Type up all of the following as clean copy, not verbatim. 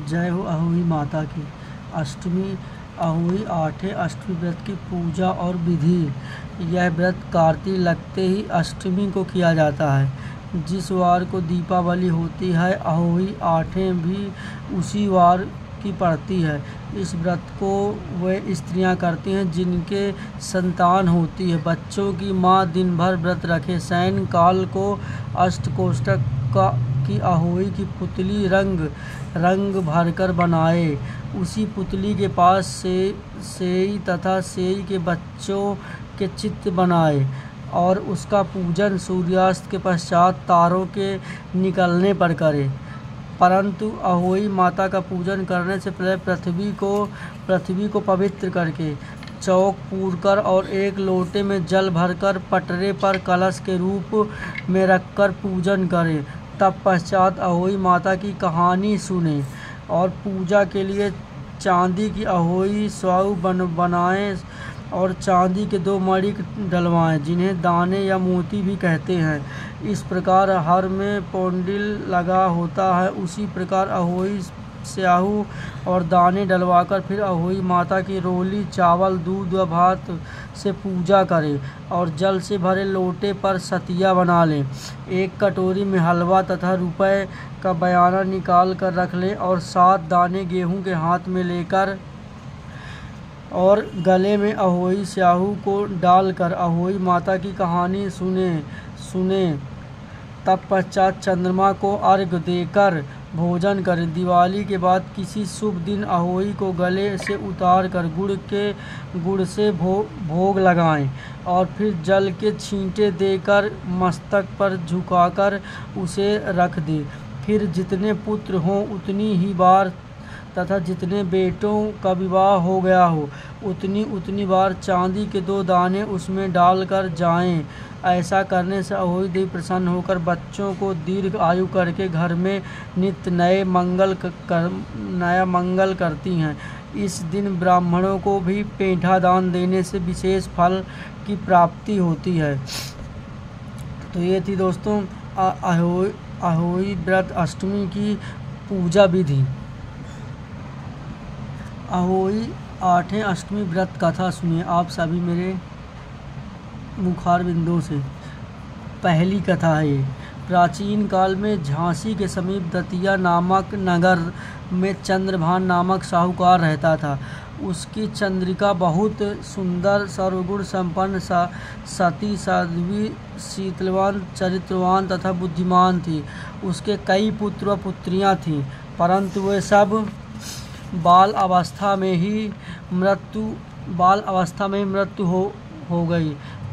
जय हो अहोई माता की। अष्टमी अहोई आठे अष्टमी व्रत की पूजा और विधि। यह व्रत कार्तिक लगते ही अष्टमी को किया जाता है। जिस वार को दीपावली होती है अहोई आठें भी उसी वार की पड़ती है। इस व्रत को वे स्त्रियां करती हैं जिनके संतान होती है। बच्चों की माँ दिन भर व्रत रखे शयन काल को अष्टकोष्ठक की अहोई की पुतली रंग भरकर बनाए। उसी पुतली के पास सेई तथा सेई के बच्चों के चित्र बनाए और उसका पूजन सूर्यास्त के पश्चात तारों के निकलने पर करे। परंतु अहोई माता का पूजन करने से पहले पृथ्वी को पवित्र करके चौक पूरकर और एक लोटे में जल भरकर पटरे पर कलश के रूप में रखकर पूजन करें। तब पश्चात अहोई माता की कहानी सुने और पूजा के लिए चांदी की अहोई स्वाऊ बनाएं और चांदी के 2 मणि डलवाएं जिन्हें दाने या मोती भी कहते हैं। इस प्रकार हर में पौंडिल लगा होता है उसी प्रकार अहोई स्याहू और दाने डलवाकर फिर अहोई माता की रोली चावल दूध व भात से पूजा करें और जल से भरे लोटे पर सतिया बना लें। एक कटोरी में हलवा तथा रुपए का बयाना निकाल कर रख लें और 7 दाने गेहूं के हाथ में लेकर और गले में अहोई स्याहू को डालकर अहोई माता की कहानी सुने। तब पश्चात चंद्रमा को अर्घ्य देकर भोजन करें। दिवाली के बाद किसी शुभ दिन अहोई को गले से उतार कर गुड़ से भोग लगाएं और फिर जल के छींटे देकर मस्तक पर झुकाकर उसे रख दें। फिर जितने पुत्र हों उतनी ही बार तथा जितने बेटों का विवाह हो गया हो उतनी बार चांदी के 2 दाने उसमें डालकर जाएं। ऐसा करने से अहोई देवी प्रसन्न होकर बच्चों को दीर्घ आयु करके घर में नित्य नया मंगल करती हैं। इस दिन ब्राह्मणों को भी पेंठा दान देने से विशेष फल की प्राप्ति होती है। तो ये थी दोस्तों अहोई व्रत अष्टमी की पूजा विधि। अहोई आठें अष्टमी व्रत कथा सुनिए आप सभी मेरे मुखार बिंदु से। पहली कथा है ये। प्राचीन काल में झांसी के समीप दतिया नामक नगर में चंद्रभान नामक साहूकार रहता था। उसकी चंद्रिका बहुत सुंदर सर्वगुण संपन्न सती साध्वी शीतलवान चरित्रवान तथा बुद्धिमान थी। उसके कई पुत्र व पुत्रियां थीं परंतु वे सब बाल अवस्था में ही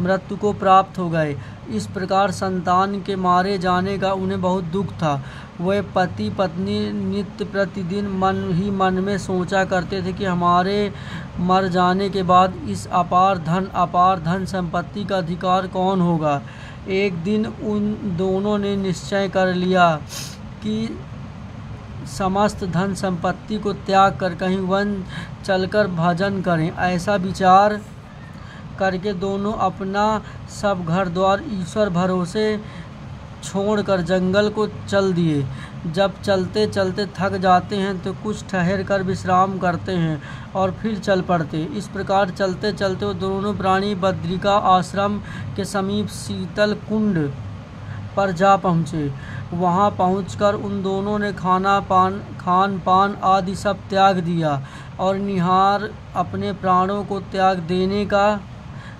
मृत्यु को प्राप्त हो गए। इस प्रकार संतान के मारे जाने का उन्हें बहुत दुख था। वे पति पत्नी नित्य प्रतिदिन मन में सोचा करते थे कि हमारे मर जाने के बाद इस अपार धन संपत्ति का अधिकार कौन होगा। एक दिन उन दोनों ने निश्चय कर लिया कि समस्त धन संपत्ति को त्याग कर कहीं वन चलकर भजन करें। ऐसा विचार करके दोनों अपना सब घर द्वार ईश्वर भरोसे छोड़कर जंगल को चल दिए। जब चलते चलते थक जाते हैं तो कुछ ठहर कर विश्राम करते हैं और फिर चल पड़ते। इस प्रकार चलते चलते वो दोनों प्राणी बद्रिका आश्रम के समीप शीतल कुंड पर जा पहुँचे। वहाँ पहुंचकर उन दोनों ने खान पान आदि सब त्याग दिया और निहार अपने प्राणों को त्याग देने का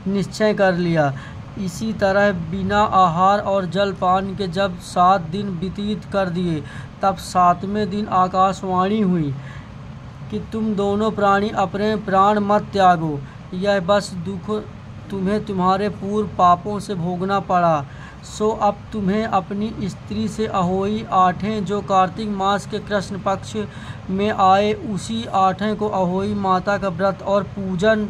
निश्चय कर लिया। इसी तरह बिना आहार और जल पान के जब 7 दिन व्यतीत कर दिए तब 7वें दिन आकाशवाणी हुई कि तुम दोनों प्राणी अपने प्राण मत त्यागो। यह बस दुख तुम्हें तुम्हारे पूर्व पापों से भोगना पड़ा। सो अब तुम्हें अपनी स्त्री से अहोई आठें जो कार्तिक मास के कृष्ण पक्ष में आए उसी आठें को अहोई माता का व्रत और पूजन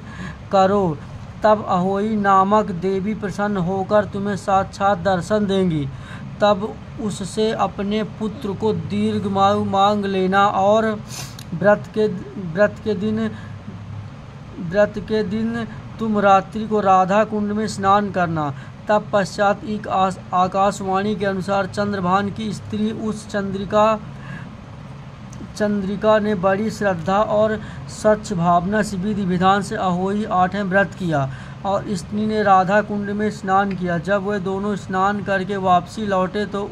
करो। तब अहोई नामक देवी प्रसन्न होकर तुम्हें साक्षात दर्शन देंगी। तब उससे अपने पुत्र को दीर्घायु मांग लेना और व्रत के दिन तुम रात्रि को राधा कुंड में स्नान करना। तब पश्चात एक आकाशवाणी के अनुसार चंद्रभान की स्त्री उस चंद्रिका चंद्रिका ने बड़ी श्रद्धा और सच्च भावना से विधि विधान से अहोई आठवें व्रत किया और स्त्री ने राधा कुंड में स्नान किया। जब वे दोनों स्नान करके वापसी लौटे तो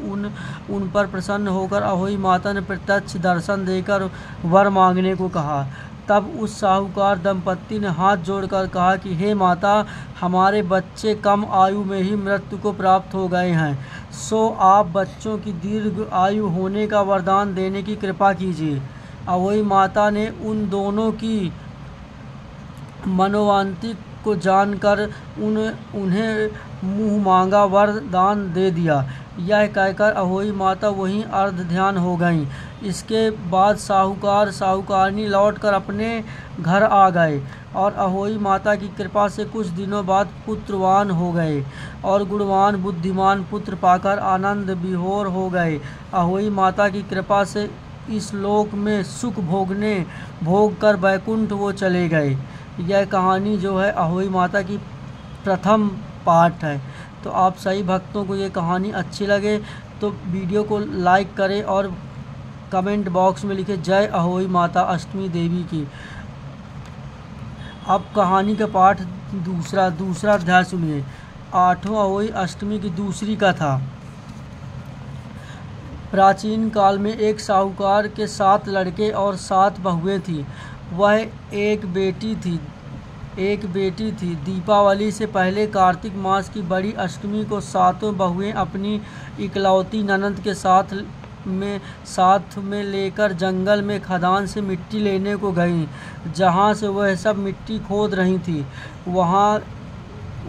उन पर प्रसन्न होकर अहोई माता ने प्रत्यक्ष दर्शन देकर वर मांगने को कहा। तब उस साहूकार दंपत्ति ने हाथ जोड़कर कहा कि हे माता, हमारे बच्चे कम आयु में ही मृत्यु को प्राप्त हो गए हैं, सो आप बच्चों की दीर्घ आयु होने का वरदान देने की कृपा कीजिए। अहोई माता ने उन दोनों की मनोवांछा को जानकर उन्हें मुँह मांगा वरदान दे दिया। यह कहकर अहोई माता वहीं अर्ध ध्यान हो गईं। इसके बाद साहूकार साहूकारनी लौटकर अपने घर आ गए और अहोई माता की कृपा से कुछ दिनों बाद पुत्रवान हो गए और गुणवान बुद्धिमान पुत्र पाकर आनंद विभोर हो गए। अहोई माता की कृपा से इस लोक में सुख भोग कर वैकुंठ वो चले गए। यह कहानी जो है अहोई माता की प्रथम पार्ट है। तो आप सभी भक्तों को ये कहानी अच्छी लगे तो वीडियो को लाइक करें और कमेंट बॉक्स में लिखें जय अहोई माता अष्टमी देवी की। अब कहानी का पाठ दूसरा अध्याय सुनिए। आठवां अहोई अष्टमी की दूसरी कथा। प्राचीन काल में एक साहूकार के 7 लड़के और 7 बहुएं थीं। वह एक बेटी थी। दीपावली से पहले कार्तिक मास की बड़ी अष्टमी को 7 बहुएं अपनी इकलौती ननद के साथ में लेकर जंगल में खदान से मिट्टी लेने को गईं। जहाँ से वह सब मिट्टी खोद रही थी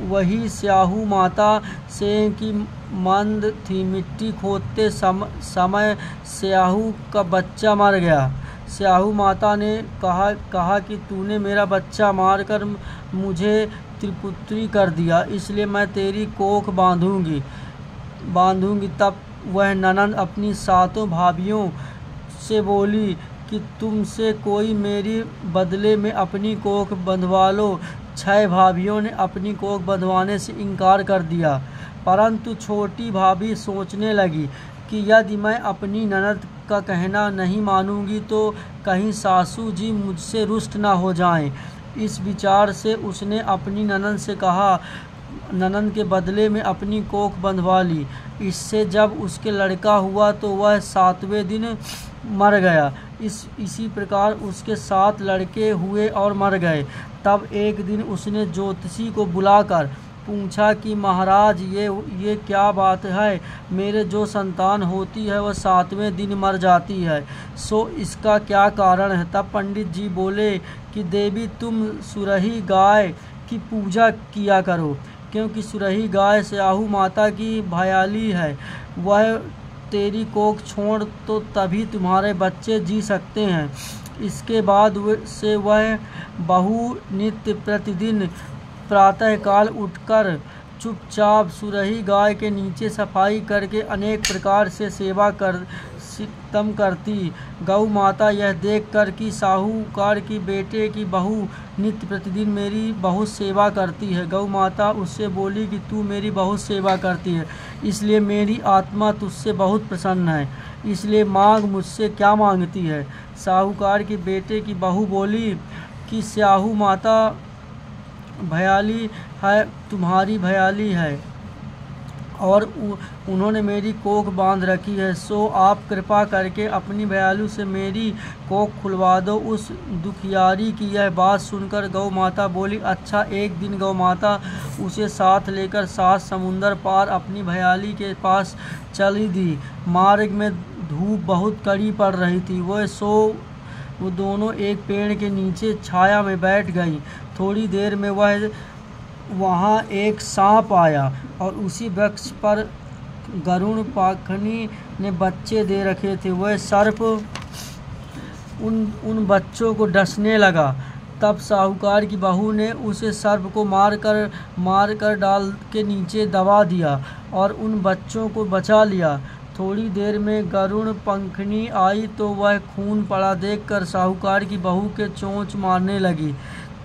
वही स्याहू माता से की मंद थी। मिट्टी खोदते समय स्याहू का बच्चा मर गया। स्याहू माता ने कहा कि तूने मेरा बच्चा मारकर मुझे त्रिपुत्री कर दिया, इसलिए मैं तेरी कोख बांधूंगी। तब वह ननद अपनी 7 भाभियों से बोली कि तुमसे कोई मेरी बदले में अपनी कोख बंधवा लो। 6 भाभियों ने अपनी कोख बंधवाने से इनकार कर दिया, परंतु छोटी भाभी सोचने लगी कि यदि मैं अपनी ननद का कहना नहीं मानूंगी तो कहीं सासू जी मुझसे रुष्ट ना हो जाएं। इस विचार से उसने अपनी ननद से कहा, ननद के बदले में अपनी कोख बंधवा ली। इससे जब उसके लड़का हुआ तो वह 7वें दिन मर गया। इसी प्रकार उसके 7 लड़के हुए और मर गए। तब एक दिन उसने ज्योतिषी को बुलाकर पूछा कि महाराज ये क्या बात है, मेरे जो संतान होती है वह 7वें दिन मर जाती है, सो इसका क्या कारण है। तब पंडित जी बोले कि देवी तुम सुरही गाय की पूजा किया करो, क्योंकि सुरही गाय स्याहू माता की भयाली है। वह तेरी कोख छोड़ तो तभी तुम्हारे बच्चे जी सकते हैं। इसके बाद से वह बहू नित्य प्रतिदिन प्रातःकाल उठकर चुपचाप सुरही गाय के नीचे सफाई करके अनेक प्रकार से सेवा करती। गौ माता यह देखकर कि साहूकार की बेटे की बहू नित्य प्रतिदिन मेरी बहुत सेवा करती है, गौ माता उससे बोली कि तू मेरी बहुत सेवा करती है, इसलिए मेरी आत्मा तुझसे बहुत प्रसन्न है, इसलिए मांग मुझसे क्या मांगती है। साहूकार के बेटे की बहू बोली कि स्याहू माता भयाली है, तुम्हारी भयाली है और उन्होंने मेरी कोख बांध रखी है, सो आप कृपा करके अपनी भयालू से मेरी कोख खुलवा दो। उस दुखियारी की यह बात सुनकर गौ माता बोली, अच्छा। एक दिन गौ माता उसे साथ लेकर 7 समुंदर पार अपनी भयाली के पास चली दी। मार्ग में धूप बहुत कड़ी पड़ रही थी। वो दोनों एक पेड़ के नीचे छाया में बैठ गई। थोड़ी देर में वहाँ एक सांप आया और उसी वृक्ष पर गरुड़ पाखनी ने बच्चे दे रखे थे। वह सर्प उन बच्चों को डसने लगा। तब साहूकार की बहू ने उसे सर्प को मारकर डाल के नीचे दबा दिया और उन बच्चों को बचा लिया। थोड़ी देर में गरुड़ पंखनी आई तो वह खून पड़ा देखकर साहूकार की बहू के चोंच मारने लगी।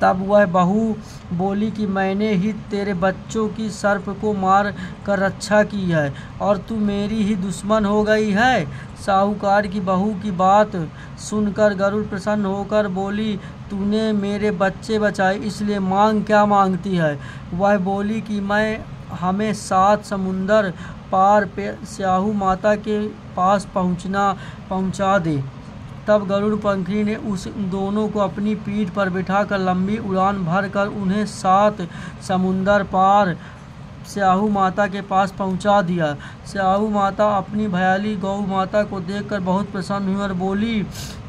तब वह बहू बोली कि मैंने ही तेरे बच्चों की सर्प को मार कर रक्षा की है और तू मेरी ही दुश्मन हो गई है। साहूकार की बहू की बात सुनकर गरुड़ प्रसन्न होकर बोली, तूने मेरे बच्चे बचाए, इसलिए मांग क्या मांगती है। वह बोली कि हमें 7 समुंदर पार पे स्याहू माता के पास पहुंचा दे। तब गरुड़ पंखी ने उस दोनों को अपनी पीठ पर बिठाकर लंबी उड़ान भरकर उन्हें 7 समुंदर पार स्याहू माता के पास पहुंचा दिया। स्याहू माता अपनी भयाली गौ माता को देखकर बहुत प्रसन्न हुई और बोली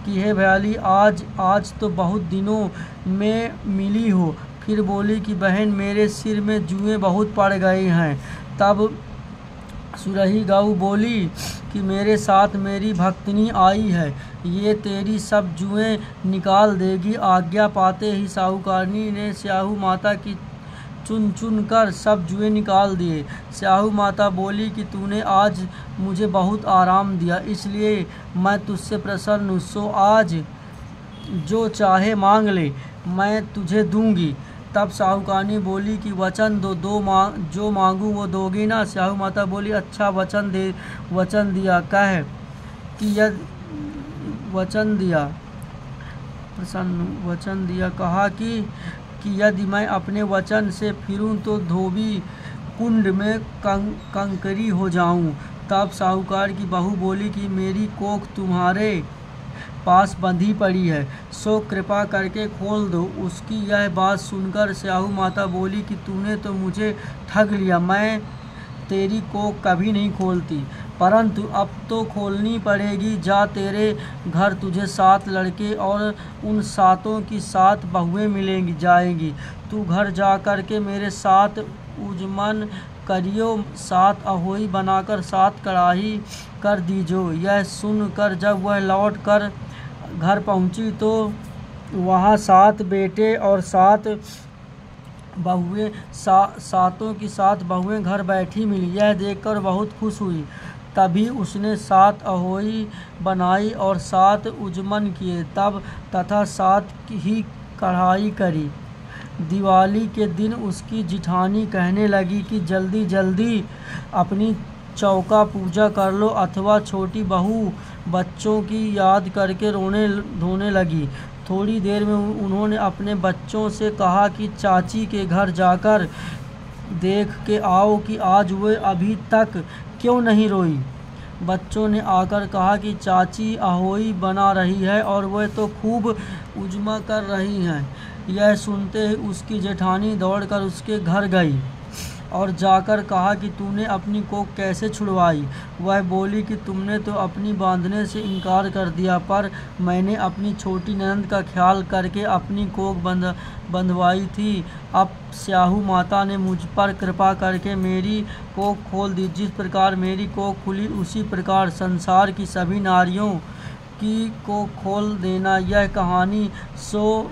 कि हे भयाली, आज तो बहुत दिनों में मिली हो। फिर बोली कि बहन, मेरे सिर में जुएं बहुत पड़ गए हैं। तब सुरही गऊ बोली कि मेरे साथ मेरी भक्तनी आई है, ये तेरी सब जुएं निकाल देगी। आज्ञा पाते ही साहूकारनी ने स्याहू माता की चुन चुन कर सब जुएं निकाल दिए। स्याहू माता बोली कि तूने आज मुझे बहुत आराम दिया, इसलिए मैं तुझसे प्रसन्न हूँ। सो आज जो चाहे मांग ले, मैं तुझे दूंगी। तब साहूकारनी बोली कि वचन दो, जो मांगू वो दोगी ना। स्याहू माता बोली, अच्छा वचन दिया। कह कि यदि वचन दिया कहा कि यदि मैं अपने वचन से फिरूं तो धोबी कुंड में कंकरी हो जाऊं। तब साहूकार की बहू बोली कि मेरी कोख तुम्हारे पास बंधी पड़ी है, सो कृपा करके खोल दो। उसकी यह बात सुनकर स्याहू माता बोली कि तूने तो मुझे ठग लिया, मैं तेरी कोख कभी नहीं खोलती, परंतु अब तो खोलनी पड़ेगी। जा, तेरे घर तुझे 7 लड़के और उन 7 की 7 बहुएं जाएंगी। तू घर जा कर के मेरे 7 उजमन करियो, 7 अहोई बनाकर 7 कड़ाही कर दीजो। यह सुनकर जब वह लौट कर घर पहुंची तो वहाँ 7 बेटे और 7 बहुएं, 7 की 7 बहुएं घर बैठी मिली। यह देखकर बहुत खुश हुई। तभी उसने 7 अहोई बनाई और 7 उजमन किए, तब तथा 7 ही कढ़ाई करी। दिवाली के दिन उसकी जिठानी कहने लगी कि जल्दी जल्दी अपनी चौका पूजा कर लो, अथवा छोटी बहू बच्चों की याद करके धोने लगी। थोड़ी देर में उन्होंने अपने बच्चों से कहा कि चाची के घर जाकर देख के आओ कि आज वे अभी तक क्यों नहीं रोई। बच्चों ने आकर कहा कि चाची अहोई बना रही है और वह तो खूब उजमा कर रही हैं। यह सुनते ही उसकी जेठानी दौड़कर उसके घर गई और जाकर कहा कि तूने अपनी कोख कैसे छुड़वाई। वह बोली कि तुमने तो अपनी बांधने से इनकार कर दिया, पर मैंने अपनी छोटी ननद का ख्याल करके अपनी कोख बंधवाई थी। अब स्याहू माता ने मुझ पर कृपा करके मेरी कोख खोल दी। जिस प्रकार मेरी कोख खुली, उसी प्रकार संसार की सभी नारियों की कोख खोल देना। यह कहानी सो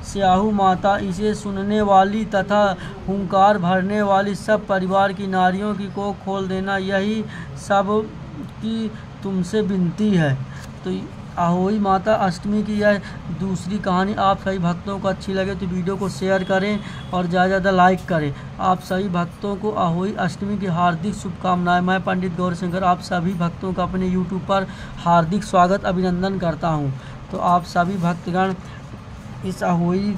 स्याहू माता, इसे सुनने वाली तथा हुंकार भरने वाली सब परिवार की नारियों की कोख खोल देना, यही सब की तुमसे विनती है। तो अहोई माता अष्टमी की यह दूसरी कहानी आप सभी भक्तों को अच्छी लगे तो वीडियो को शेयर करें और ज़्यादा ज़्यादा लाइक करें। आप सभी भक्तों को अहोई अष्टमी की हार्दिक शुभकामनाएं। मैं पंडित गौरशंकर आप सभी भक्तों का अपने यूट्यूब पर हार्दिक स्वागत अभिनंदन करता हूं। तो आप सभी भक्तगण इस अहोई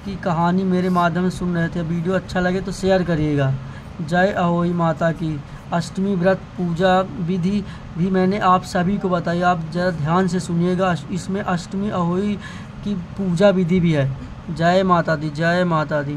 की कहानी मेरे माध्यम से सुन रहे थे, वीडियो अच्छा लगे तो शेयर करिएगा। जय अहोई माता की। अष्टमी व्रत पूजा विधि भी मैंने आप सभी को बताई, आप ज़रा ध्यान से सुनिएगा। इसमें अष्टमी अहोई की पूजा विधि भी है। जय माता दी, जय माता दी।